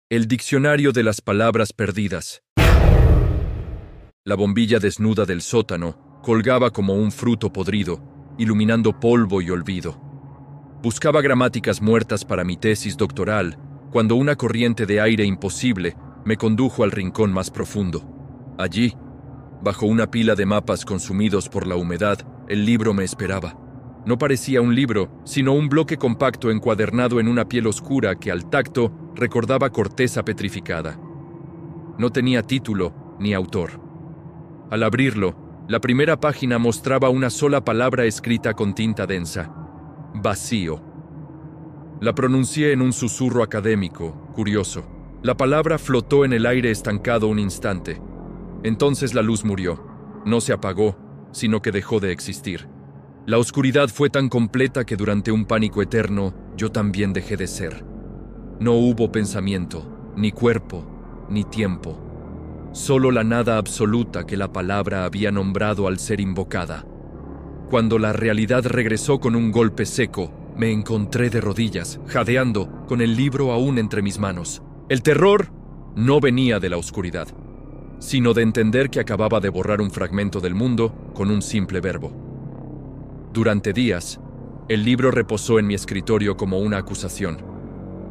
El diccionario de las palabras perdidas. La bombilla desnuda del sótano colgaba como un fruto podrido, iluminando polvo y olvido. Buscaba gramáticas muertas para mi tesis doctoral, cuando una corriente de aire imposible me condujo al rincón más profundo. Allí, bajo una pila de mapas consumidos por la humedad, el libro me esperaba. No parecía un libro, sino un bloque compacto encuadernado en una piel oscura que al tacto recordaba corteza petrificada. No tenía título ni autor. Al abrirlo, la primera página mostraba una sola palabra escrita con tinta densa: vacío. La pronuncié en un susurro académico, curioso. La palabra flotó en el aire estancado un instante. Entonces la luz murió. No se apagó, sino que dejó de existir. La oscuridad fue tan completa que durante un pánico eterno, yo también dejé de ser. No hubo pensamiento, ni cuerpo, ni tiempo. Solo la nada absoluta que la palabra había nombrado al ser invocada. Cuando la realidad regresó con un golpe seco, me encontré de rodillas, jadeando, con el libro aún entre mis manos. El terror no venía de la oscuridad, sino de entender que acababa de borrar un fragmento del mundo con un simple verbo. Durante días, el libro reposó en mi escritorio como una acusación.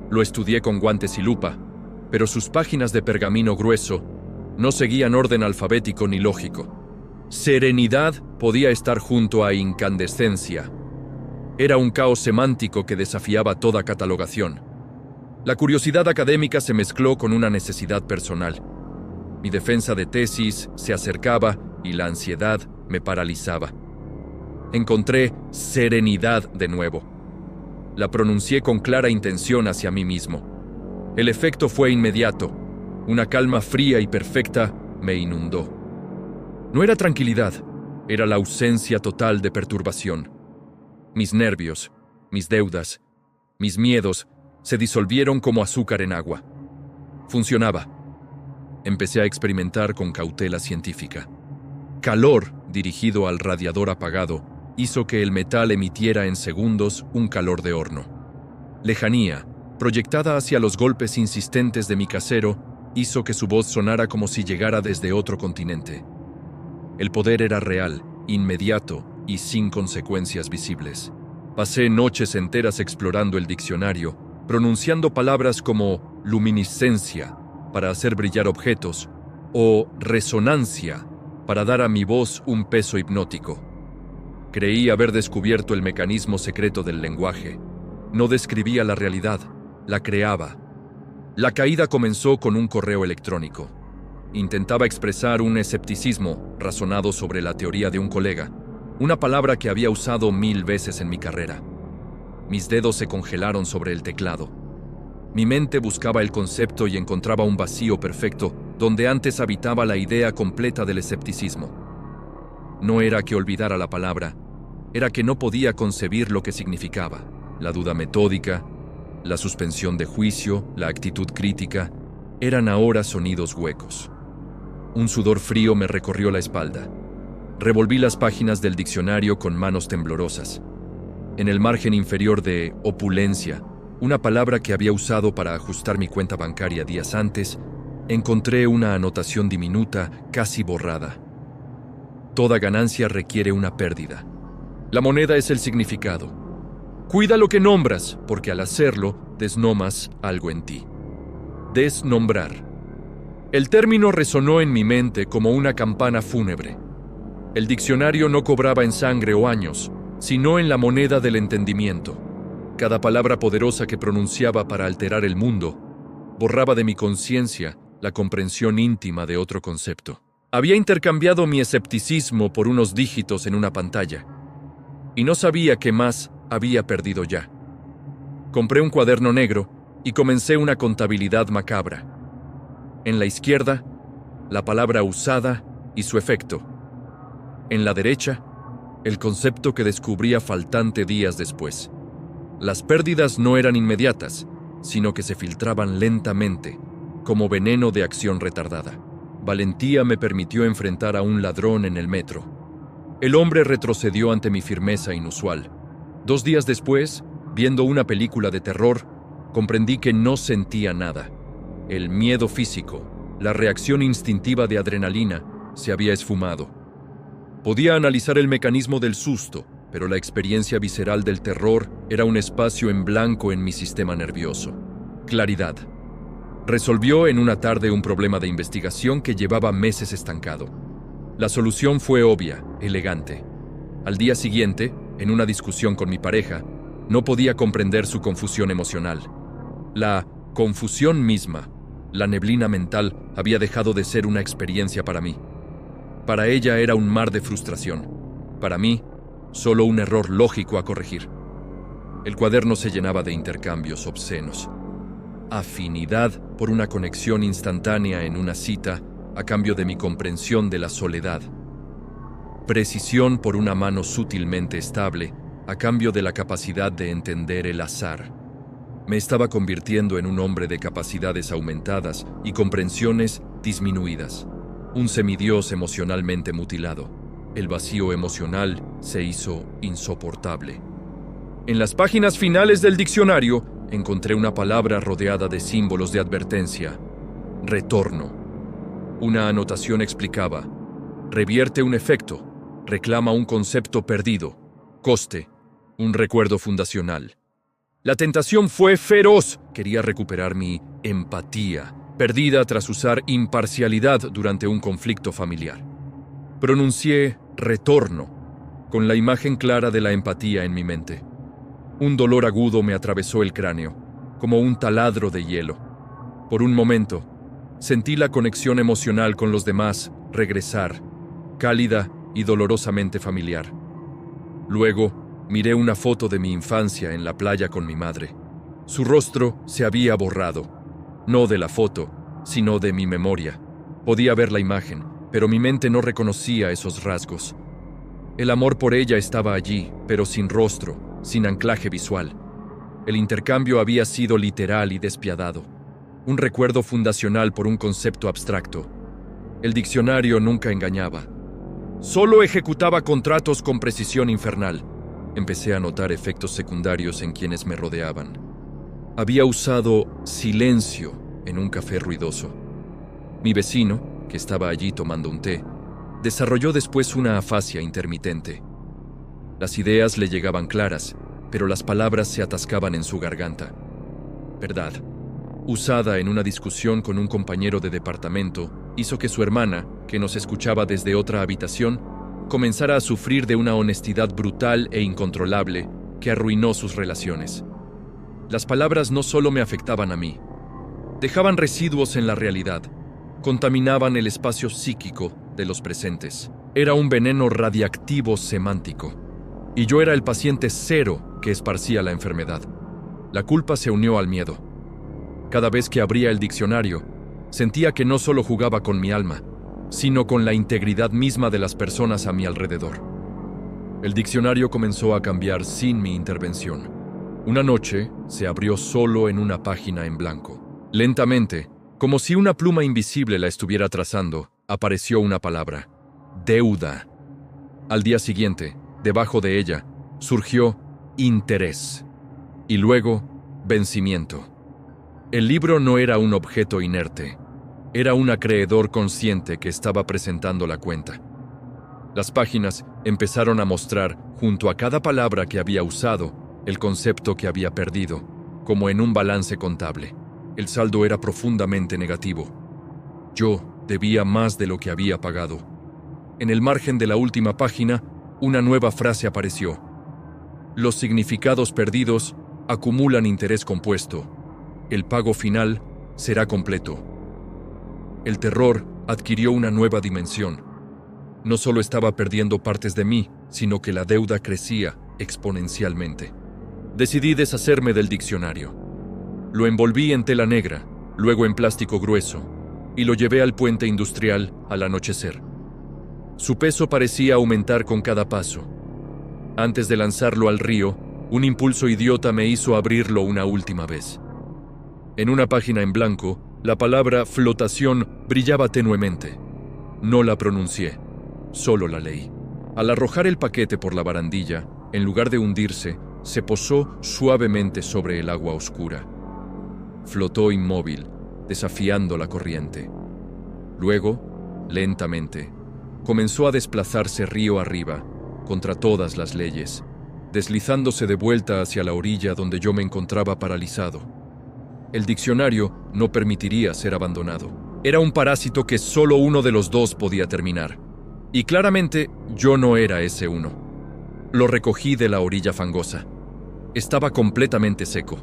Lo estudié con guantes y lupa, pero sus páginas de pergamino grueso no seguían orden alfabético ni lógico. Serenidad podía estar junto a incandescencia. Era un caos semántico que desafiaba toda catalogación. La curiosidad académica se mezcló con una necesidad personal. Mi defensa de tesis se acercaba y la ansiedad me paralizaba. Encontré serenidad de nuevo. La pronuncié con clara intención hacia mí mismo. El efecto fue inmediato. Una calma fría y perfecta me inundó. No era tranquilidad, era la ausencia total de perturbación. Mis nervios, mis deudas, mis miedos se disolvieron como azúcar en agua. Funcionaba. Empecé a experimentar con cautela científica. Calor dirigido al radiador apagado hizo que el metal emitiera en segundos un calor de horno. Lejanía, proyectada hacia los golpes insistentes de mi casero, hizo que su voz sonara como si llegara desde otro continente. El poder era real, inmediato y sin consecuencias visibles. Pasé noches enteras explorando el diccionario, pronunciando palabras como luminiscencia para hacer brillar objetos o resonancia para dar a mi voz un peso hipnótico. Creí haber descubierto el mecanismo secreto del lenguaje. No describía la realidad, la creaba. La caída comenzó con un correo electrónico. Intentaba expresar un escepticismo razonado sobre la teoría de un colega, una palabra que había usado 1000 veces en mi carrera. Mis dedos se congelaron sobre el teclado. Mi mente buscaba el concepto y encontraba un vacío perfecto donde antes habitaba la idea completa del escepticismo. No era que olvidara la palabra, era que no podía concebir lo que significaba. La duda metódica, la suspensión de juicio, la actitud crítica, eran ahora sonidos huecos. Un sudor frío me recorrió la espalda. Revolví las páginas del diccionario con manos temblorosas. En el margen inferior de opulencia, una palabra que había usado para ajustar mi cuenta bancaria días antes, encontré una anotación diminuta, casi borrada. Toda ganancia requiere una pérdida. La moneda es el significado. Cuida lo que nombras, porque al hacerlo, desnomas algo en ti. Desnombrar. El término resonó en mi mente como una campana fúnebre. El diccionario no cobraba en sangre o años, sino en la moneda del entendimiento. Cada palabra poderosa que pronunciaba para alterar el mundo, borraba de mi conciencia la comprensión íntima de otro concepto. Había intercambiado mi escepticismo por unos dígitos en una pantalla, y no sabía qué más había perdido ya. Compré un cuaderno negro y comencé una contabilidad macabra. En la izquierda, la palabra usada y su efecto. En la derecha, el concepto que descubría faltante días después. Las pérdidas no eran inmediatas, sino que se filtraban lentamente, como veneno de acción retardada. Valentía me permitió enfrentar a un ladrón en el metro. El hombre retrocedió ante mi firmeza inusual. 2 días después, viendo una película de terror, comprendí que no sentía nada. El miedo físico, la reacción instintiva de adrenalina, se había esfumado. Podía analizar el mecanismo del susto, pero la experiencia visceral del terror era un espacio en blanco en mi sistema nervioso. Claridad. Resolvió en una tarde un problema de investigación que llevaba meses estancado. La solución fue obvia, elegante. Al día siguiente, en una discusión con mi pareja, no podía comprender su confusión emocional. La confusión misma, la neblina mental, había dejado de ser una experiencia para mí. Para ella era un mar de frustración. Para mí, solo un error lógico a corregir. El cuaderno se llenaba de intercambios obscenos. Afinidad por una conexión instantánea en una cita a cambio de mi comprensión de la soledad. Precisión por una mano sutilmente estable a cambio de la capacidad de entender el azar. Me estaba convirtiendo en un hombre de capacidades aumentadas y comprensiones disminuidas. Un semidios emocionalmente mutilado. El vacío emocional se hizo insoportable. En las páginas finales del diccionario encontré una palabra rodeada de símbolos de advertencia. Retorno. Una anotación explicaba: revierte un efecto, reclama un concepto perdido, coste, un recuerdo fundacional. La tentación fue feroz. Quería recuperar mi empatía, perdida tras usar imparcialidad durante un conflicto familiar. Pronuncié retorno, con la imagen clara de la empatía en mi mente. Un dolor agudo me atravesó el cráneo, como un taladro de hielo. Por un momento, sentí la conexión emocional con los demás regresar, cálida y dolorosamente familiar. Luego, miré una foto de mi infancia en la playa con mi madre. Su rostro se había borrado, no de la foto, sino de mi memoria. Podía ver la imagen, pero mi mente no reconocía esos rasgos. El amor por ella estaba allí, pero sin rostro, sin anclaje visual. El intercambio había sido literal y despiadado. Un recuerdo fundacional por un concepto abstracto. El diccionario nunca engañaba. Solo ejecutaba contratos con precisión infernal. Empecé a notar efectos secundarios en quienes me rodeaban. Había usado silencio en un café ruidoso. Mi vecino, que estaba allí tomando un té, desarrolló después una afasia intermitente. Las ideas le llegaban claras, pero las palabras se atascaban en su garganta. Verdad, usada en una discusión con un compañero de departamento, hizo que su hermana, que nos escuchaba desde otra habitación, comenzara a sufrir de una honestidad brutal e incontrolable que arruinó sus relaciones. Las palabras no solo me afectaban a mí, dejaban residuos en la realidad, contaminaban el espacio psíquico de los presentes. Era un veneno radiactivo semántico, y yo era el paciente cero que esparcía la enfermedad. La culpa se unió al miedo. Cada vez que abría el diccionario, sentía que no solo jugaba con mi alma, sino con la integridad misma de las personas a mi alrededor. El diccionario comenzó a cambiar sin mi intervención. Una noche se abrió solo en una página en blanco. Lentamente, como si una pluma invisible la estuviera trazando, apareció una palabra: deuda. Al día siguiente, debajo de ella, surgió interés. Y luego, vencimiento. El libro no era un objeto inerte. Era un acreedor consciente que estaba presentando la cuenta. Las páginas empezaron a mostrar, junto a cada palabra que había usado, el concepto que había perdido, como en un balance contable. El saldo era profundamente negativo. Yo debía más de lo que había pagado. En el margen de la última página, una nueva frase apareció. Los significados perdidos acumulan interés compuesto. El pago final será completo. El terror adquirió una nueva dimensión. No solo estaba perdiendo partes de mí, sino que la deuda crecía exponencialmente. Decidí deshacerme del diccionario. Lo envolví en tela negra, luego en plástico grueso, y lo llevé al puente industrial al anochecer. Su peso parecía aumentar con cada paso. Antes de lanzarlo al río, un impulso idiota me hizo abrirlo una última vez. En una página en blanco, la palabra flotación brillaba tenuemente. No la pronuncié, solo la leí. Al arrojar el paquete por la barandilla, en lugar de hundirse, se posó suavemente sobre el agua oscura. Flotó inmóvil, desafiando la corriente. Luego, lentamente, comenzó a desplazarse río arriba, contra todas las leyes, deslizándose de vuelta hacia la orilla donde yo me encontraba paralizado. El diccionario no permitiría ser abandonado. Era un parásito que solo uno de los dos podía terminar. Y claramente yo no era ese uno. Lo recogí de la orilla fangosa. Estaba completamente seco.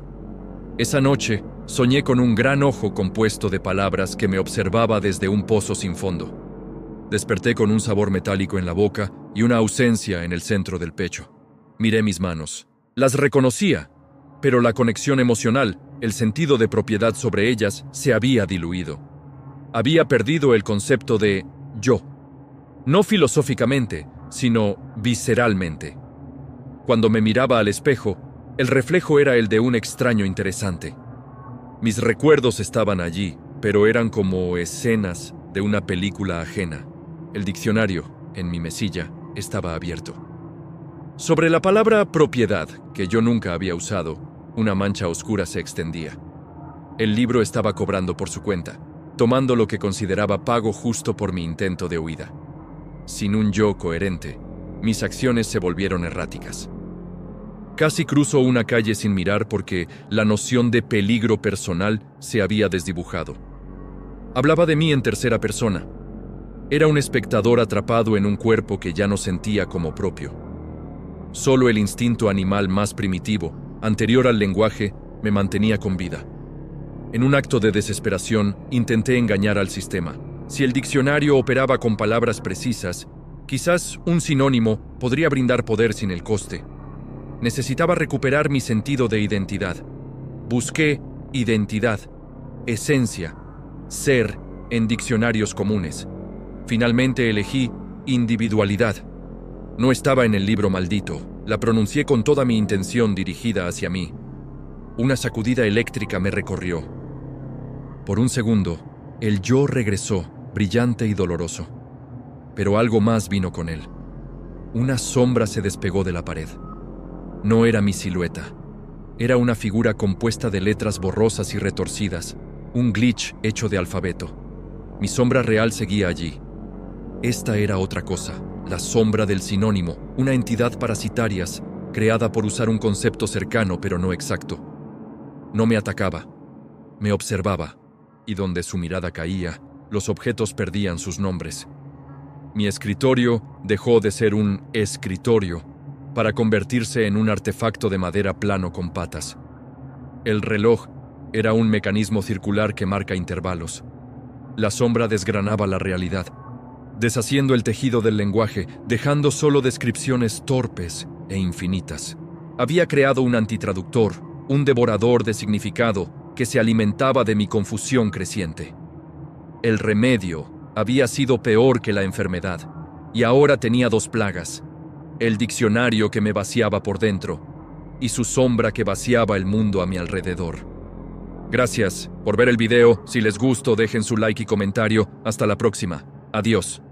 Esa noche soñé con un gran ojo compuesto de palabras que me observaba desde un pozo sin fondo. Desperté con un sabor metálico en la boca y una ausencia en el centro del pecho. Miré mis manos. Las reconocía, pero la conexión emocional, el sentido de propiedad sobre ellas, se había diluido. Había perdido el concepto de yo. No filosóficamente, sino visceralmente. Cuando me miraba al espejo, el reflejo era el de un extraño interesante. Mis recuerdos estaban allí, pero eran como escenas de una película ajena. El diccionario, en mi mesilla, estaba abierto. Sobre la palabra propiedad, que yo nunca había usado, una mancha oscura se extendía. El libro estaba cobrando por su cuenta, tomando lo que consideraba pago justo por mi intento de huida. Sin un yo coherente, mis acciones se volvieron erráticas. Casi cruzo una calle sin mirar porque la noción de peligro personal se había desdibujado. Hablaba de mí en tercera persona. Era un espectador atrapado en un cuerpo que ya no sentía como propio. Solo el instinto animal más primitivo, anterior al lenguaje, me mantenía con vida. En un acto de desesperación, intenté engañar al sistema. Si el diccionario operaba con palabras precisas, quizás un sinónimo podría brindar poder sin el coste. Necesitaba recuperar mi sentido de identidad. Busqué identidad, esencia, ser en diccionarios comunes. Finalmente elegí individualidad. No estaba en el libro maldito. La pronuncié con toda mi intención dirigida hacia mí. Una sacudida eléctrica me recorrió. Por un segundo, el yo regresó, brillante y doloroso. Pero algo más vino con él. Una sombra se despegó de la pared. No era mi silueta. Era una figura compuesta de letras borrosas y retorcidas, un glitch hecho de alfabeto. Mi sombra real seguía allí. Esta era otra cosa, la sombra del sinónimo, una entidad parasitaria, creada por usar un concepto cercano pero no exacto. No me atacaba, me observaba, y donde su mirada caía, los objetos perdían sus nombres. Mi escritorio dejó de ser un escritorio para convertirse en un artefacto de madera plano con patas. El reloj era un mecanismo circular que marca intervalos. La sombra desgranaba la realidad, deshaciendo el tejido del lenguaje, dejando solo descripciones torpes e infinitas. Había creado un antitraductor, un devorador de significado que se alimentaba de mi confusión creciente. El remedio había sido peor que la enfermedad, y ahora tenía dos plagas: el diccionario que me vaciaba por dentro y su sombra que vaciaba el mundo a mi alrededor. Gracias por ver el video. Si les gustó, dejen su like y comentario. Hasta la próxima. Adiós.